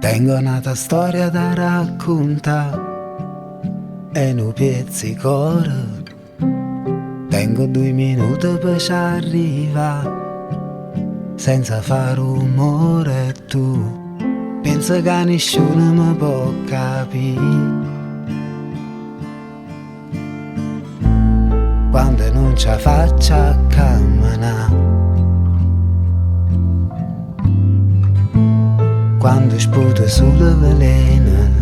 Tengo un'altra storia da raccontare e non pezzi cuore. Tengo 2 minuti per ci arrivare senza fare rumore. Tu pensa che nessuno mi può capire quando non ce la faccio a camminare, quando sputo sulle velene,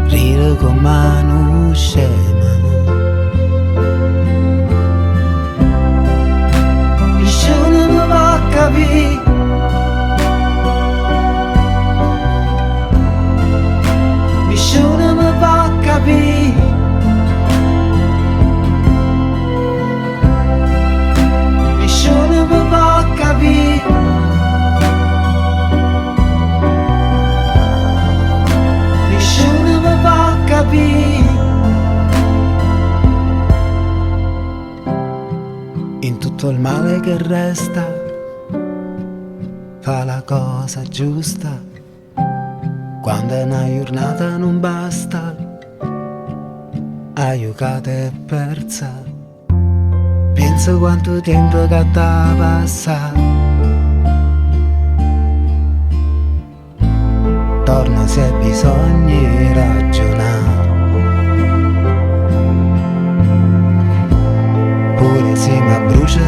ride con mano scema. Nessuno mi va a capire nessuno mi va a capire. Nessuno mi va a capire. Nessuno mi va a capire. In tutto il male che resta, fa la cosa giusta. Quando una giornata non basta, la giocata è persa. Pensa quanto tempo che t'ha passato. Torna se hai bisogno di ragionare, pure se mi brucia